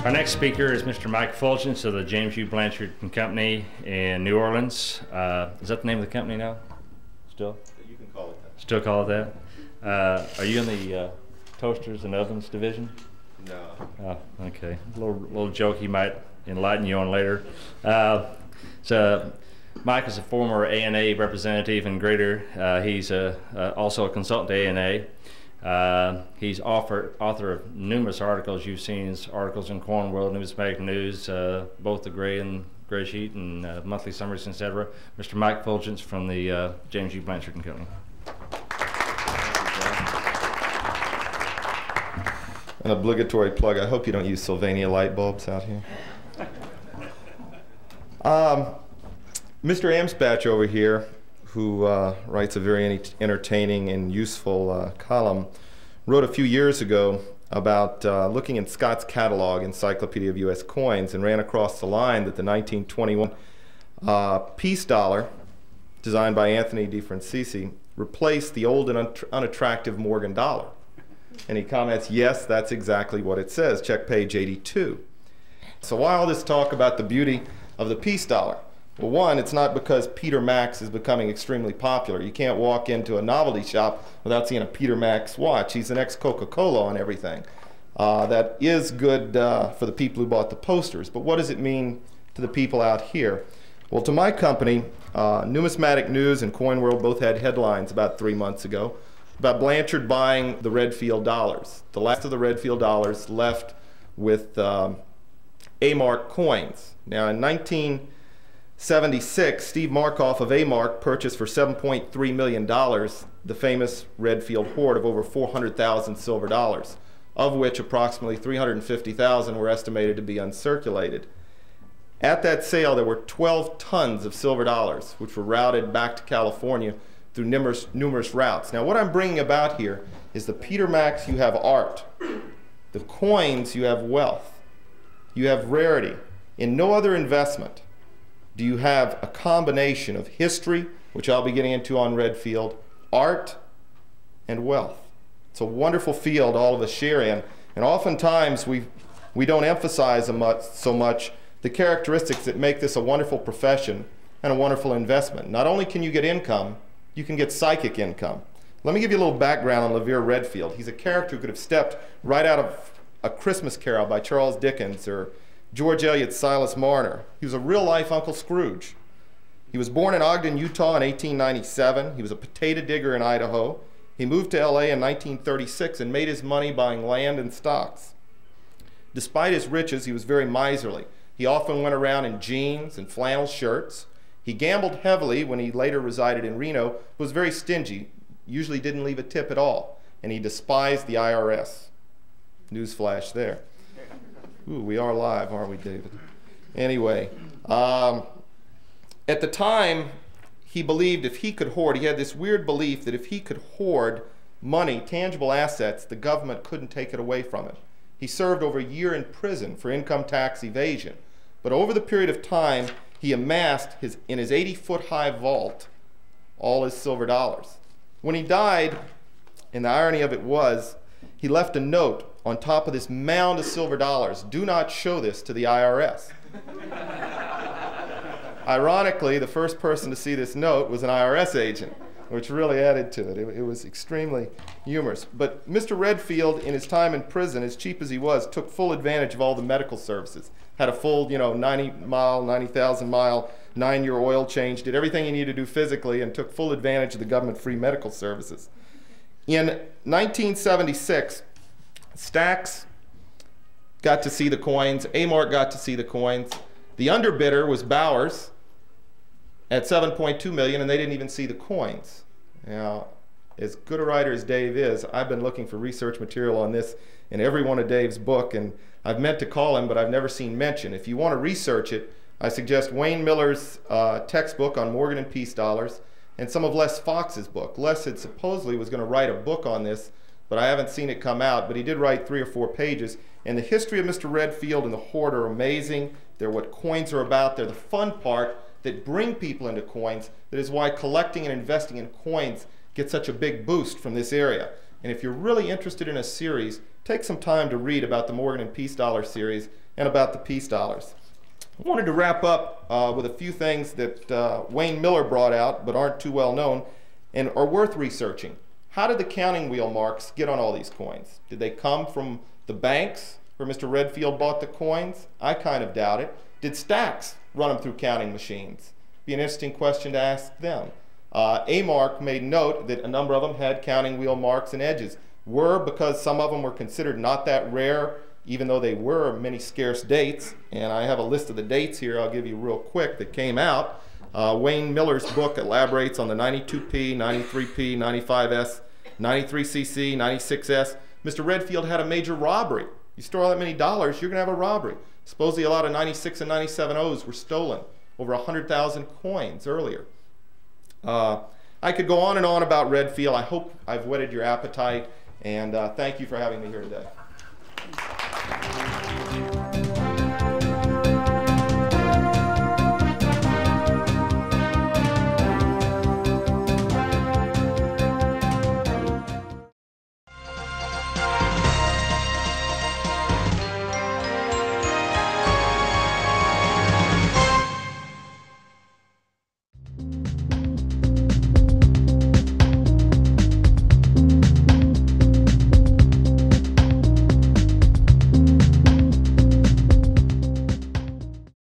Our next speaker is Mr. Mike Fuljenz of the James U. Blanchard and Company in New Orleans. Is that the name of the company now? Still? You can call it that. Still call it that? Are you in the toasters and ovens division? No. Oh, okay. A little joke he might enlighten you on later. So Mike is a former ANA representative and grader. He's also a consultant to ANA. He's author of numerous articles you've seen, as articles in Coin World, Numismatic News, both the gray sheet and monthly summaries, etc. Mr. Mike Fuljenz from the James U. Blanchard and Company. An obligatory plug. I hope you don't use Sylvania light bulbs out here. Mr. Amspatch over here, who writes a very entertaining and useful column, wrote a few years ago about looking in Scott's catalog, Encyclopedia of U.S. Coins, and ran across the line that the 1921 peace dollar, designed by Anthony DeFrancisi, replaced the old and unattractive Morgan dollar. And he comments, yes, that's exactly what it says. Check page 82. So why all this talk about the beauty of the peace dollar? Well, one, it's not because Peter Max is becoming extremely popular. You can't walk into a novelty shop without seeing a Peter Max watch. He's an ex-Coca-Cola on everything. That is good for the people who bought the posters. But what does it mean to the people out here? Well, to my company, Numismatic News and Coin World both had headlines about 3 months ago about Blanchard buying the Redfield dollars. The last of the Redfield dollars left with A-Mark coins. Now, in 1976, Steve Markoff of A-Mark purchased for $7.3 million the famous Redfield hoard of over 400,000 silver dollars, of which approximately 350,000 were estimated to be uncirculated. At that sale, there were 12 tons of silver dollars, which were routed back to California through numerous routes. Now, what I'm bringing about here is the Peter Max, you have art. The coins, you have wealth. You have rarity. In no other investment do you have a combination of history, which I'll be getting into on Redfield, art, and wealth. It's a wonderful field all of us share in, and oftentimes we don't emphasize so much the characteristics that make this a wonderful profession and a wonderful investment. Not only can you get income, you can get psychic income. Let me give you a little background on LeVere Redfield. He's a character who could have stepped right out of A Christmas Carol by Charles Dickens or George Eliot's Silas Marner. He was a real-life Uncle Scrooge. He was born in Ogden, Utah in 1897. He was a potato digger in Idaho. He moved to LA in 1936 and made his money buying land and stocks. Despite his riches, he was very miserly. He often went around in jeans and flannel shirts. He gambled heavily when he later resided in Reno, but was very stingy, usually didn't leave a tip at all, and he despised the IRS. Newsflash there. Ooh, we are live, aren't we, David? Anyway, at the time, he believed if he could hoard, he had this weird belief that if he could hoard money, tangible assets, the government couldn't take it away from him. He served over a year in prison for income tax evasion, but over the period of time, he amassed in his 80-foot-high vault all his silver dollars. When he died, and the irony of it was, he left a note on top of this mound of silver dollars. Do not show this to the IRS. Ironically, the first person to see this note was an IRS agent, which really added to it. It was extremely humorous. But Mr. Redfield, in his time in prison, as cheap as he was, took full advantage of all the medical services. Had a full, 90,000 mile, 9-year oil change, did everything he needed to do physically, and took full advantage of the government-free medical services. In 1976, Stax got to see the coins, A-Mark got to see the coins. The underbidder was Bowers at $7.2 million, and they didn't even see the coins. Now, as good a writer as Dave is, I've been looking for research material on this in every one of Dave's book, and I've meant to call him, but I've never seen mention. If you want to research it, I suggest Wayne Miller's textbook on Morgan and Peace dollars, and some of Les Fox's book. Les had supposedly was going to write a book on this, but I haven't seen it come out, but he did write 3 or 4 pages. And the history of Mr. Redfield and the hoard are amazing. They're what coins are about. They're the fun part that bring people into coins. That is why collecting and investing in coins gets such a big boost from this area. And if you're really interested in a series, take some time to read about the Morgan and Peace dollar series and about the Peace dollars. I wanted to wrap up with a few things that Wayne Miller brought out but aren't too well known and are worth researching. How did the counting wheel marks get on all these coins? Did they come from the banks where Mr. Redfield bought the coins? I kind of doubt it. Did stacks run them through counting machines? Be an interesting question to ask them. A-Mark made note that a number of them had counting wheel marks and edges. Because some of them were considered not that rare, even though they were many scarce dates. And I have a list of the dates here I'll give you real quick that came out. Wayne Miller's book elaborates on the 92P, 93P, 95S, 93cc, 96S. Mr. Redfield had a major robbery. You store all that many dollars, you're going to have a robbery. Supposedly a lot of 96 and 97 O's were stolen. Over 100,000 coins earlier. I could go on and on about Redfield. I hope I've whetted your appetite, and thank you for having me here today.